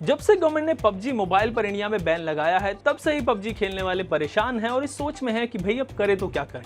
जब से गवर्नमेंट ने पबजी मोबाइल पर इंडिया में बैन लगाया है तब से ही पबजी खेलने वाले परेशान हैं और इस सोच में हैं कि भाई अब करें तो क्या करें।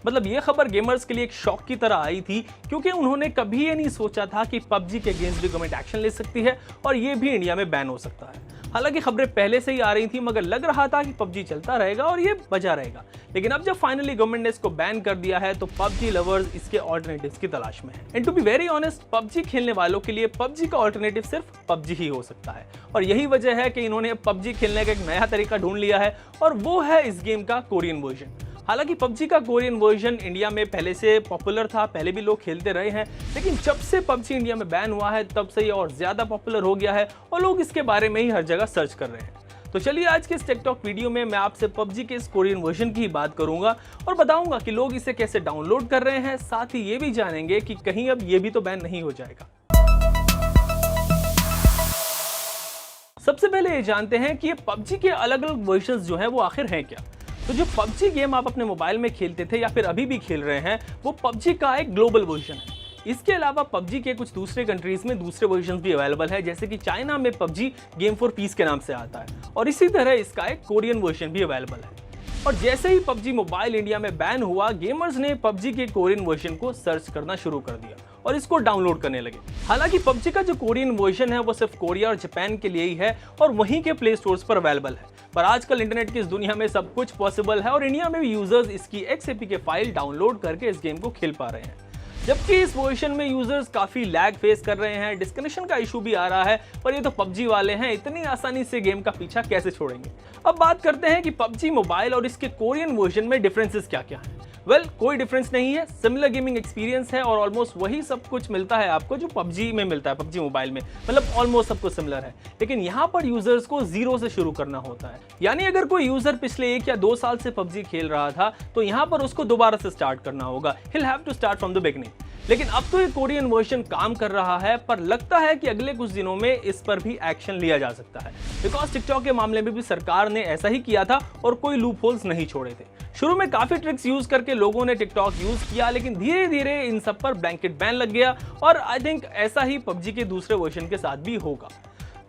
मतलब ये खबर गेमर्स के लिए एक शॉक की तरह आई थी, क्योंकि उन्होंने कभी ये नहीं सोचा था कि पबजी के अगेंस्ट भी गवर्नमेंट एक्शन ले सकती है और ये भी इंडिया में बैन हो सकता है। हालांकि खबरें पहले से ही आ रही थी, मगर लग रहा था कि पबजी चलता रहेगा और ये बजा रहेगा। लेकिन अब जब फाइनली गवर्नमेंट ने इसको बैन कर दिया है तो पबजी लवर्स इसके ऑल्टरनेटिव्स की तलाश में हैं। And to be very honest, PUBG खेलने वालों के लिए पबजी का ऑल्टरनेटिव सिर्फ पबजी ही हो सकता है और यही वजह है कि इन्होंने पबजी खेलने का एक नया तरीका ढूंढ लिया है और वो है इस गेम का कोरियन वर्जन। हालांकि पबजी का कोरियन वर्जन इंडिया में पहले से पॉपुलर था, पहले भी लोग खेलते रहे हैं, लेकिन जब से पबजी इंडिया में बैन हुआ है तब से ये और ज्यादा पॉपुलर हो गया है और लोग इसके बारे में ही हर जगह सर्च कर रहे हैं। तो चलिए आज के इस टेक टॉक वीडियो में मैं आपसे पबजी के इस कोरियन वर्जन की ही बात करूंगा और बताऊंगा कि लोग इसे कैसे डाउनलोड कर रहे हैं। साथ ही ये भी जानेंगे कि कहीं अब ये भी तो बैन नहीं हो जाएगा। सबसे पहले ये जानते हैं कि ये पबजी के अलग अलग वर्जन्स जो हैं वो आखिर हैं क्या। तो जो पबजी गेम आप अपने मोबाइल में खेलते थे या फिर अभी भी खेल रहे हैं, वो पबजी का एक ग्लोबल वर्जन है। इसके अलावा पबजी के कुछ दूसरे कंट्रीज में दूसरे वर्जन्स भी अवेलेबल है, जैसे कि चाइना में पबजी गेम फॉर पीस के नाम से आता है और इसी तरह इसका एक कोरियन वर्जन भी अवेलेबल है। और जैसे ही पबजी मोबाइल इंडिया में बैन हुआ, गेमर्स ने पबजी के कोरियन वर्जन को सर्च करना शुरू कर दिया और इसको डाउनलोड करने लगे। हालांकि पबजी का जो कोरियन वर्जन है वो सिर्फ कोरिया और जापान के लिए ही है और वहीं के प्ले स्टोर्स पर अवेलेबल है। पर आजकल इंटरनेट की इस दुनिया में सब कुछ पॉसिबल है और इंडिया में भी यूजर्स इसकी XAPK फाइल डाउनलोड करके इस गेम को खेल पा रहे हैं। जबकि इस वर्जन में यूजर्स काफी लैग फेस कर रहे हैं, डिस्कनेक्शन का इशू भी आ रहा है, पर ये तो पबजी वाले हैं, इतनी आसानी से गेम का पीछा कैसे छोड़ेंगे। अब बात करते हैं कि पबजी मोबाइल और इसके कोरियन वर्जन में डिफरेंसेस क्या क्या हैं। वेल, कोई डिफरेंस नहीं है, सिमिलर गेमिंग एक्सपीरियंस है और ऑलमोस्ट वही सब कुछ मिलता है आपको जो पबजी में मिलता है पबजी मोबाइल में, मतलब ऑलमोस्ट सब कुछ सिमिलर है। लेकिन यहाँ पर यूजर्स को जीरो से शुरू करना होता है, यानी अगर कोई यूजर पिछले 1 या 2 साल से पबजी खेल रहा था तो यहाँ पर उसको दोबारा से स्टार्ट करना होगा। he'll have to start from the beginning। लेकिन अब तो ये कोरियन वर्जन काम कर रहा है, पर लगता है कि अगले कुछ दिनों में इस पर भी एक्शन लिया जा सकता है, बिकॉज टिकटॉक के मामले में भी सरकार ने ऐसा ही किया था और कोई लूप होल्स नहीं छोड़े थे। शुरू में काफी ट्रिक्स यूज करके लोगों ने टिकटॉक यूज किया, लेकिन धीरे धीरे इन सब पर ब्लैंकेट बैन लग गया और आई थिंक ऐसा ही पबजी के दूसरे वर्जन के साथ भी होगा।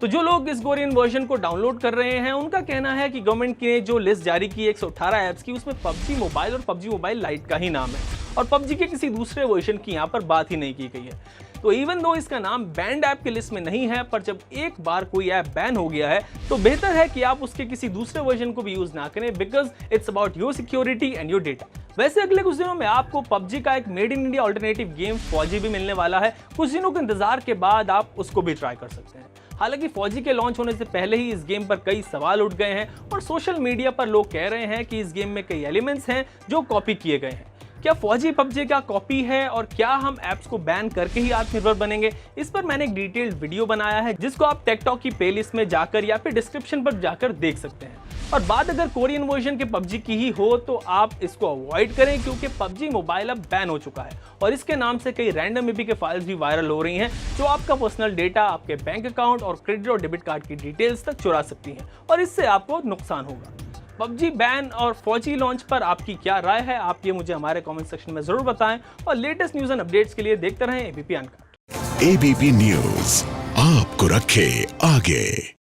तो जो लोग इस कोरियन वर्जन को डाउनलोड कर रहे हैं उनका कहना है कि गवर्नमेंट ने जो लिस्ट जारी की 118 ऐप्स की, उसमें पबजी मोबाइल और पबजी मोबाइल लाइट का ही नाम है और पबजी के किसी दूसरे वर्जन की यहाँ पर बात ही नहीं की गई है। तो इवन दो इसका नाम बैंड ऐप की लिस्ट में नहीं है, पर जब एक बार कोई ऐप बैन हो गया है तो बेहतर है कि आप उसके किसी दूसरे वर्जन को भी यूज ना करें, because it's about your security and your data. वैसे अगले कुछ दिनों में आपको पबजी का एक made in India alternative game फौजी भी मिलने वाला है। कुछ दिनों के इंतजार के बाद आप उसको भी ट्राई कर सकते हैं। हालांकि फौजी के लॉन्च होने से पहले ही इस गेम पर कई सवाल उठ गए हैं और सोशल मीडिया पर लोग कह रहे हैं कि इस गेम में कई एलिमेंट्स हैं जो कॉपी किए गए हैं। क्या फौजी पबजी का कॉपी है और क्या हम ऐप्स को बैन करके ही आत्मनिर्भर बनेंगे? इस पर मैंने एक डिटेल्ड वीडियो बनाया है जिसको आप टेकटॉक की प्लेलिस्ट में जाकर या फिर डिस्क्रिप्शन पर जाकर देख सकते हैं। और बात अगर कोरियन वर्जन के पबजी की ही हो तो आप इसको अवॉइड करें, क्योंकि पबजी मोबाइल अब बैन हो चुका है और इसके नाम से कई रैंडम APK फाइल्स भी वायरल हो रही हैं जो आपका पर्सनल डेटा, आपके बैंक अकाउंट और क्रेडिट और डेबिट कार्ड की डिटेल्स तक चुरा सकती हैं और इससे आपको नुकसान होगा। पबजी बैन और फौजी लॉन्च पर आपकी क्या राय है? आप ये मुझे हमारे कमेंट सेक्शन में जरूर बताएं और लेटेस्ट न्यूज़ एंड अपडेट्स के लिए देखते रहें ABP अनकट। ABP न्यूज़ आपको रखे आगे।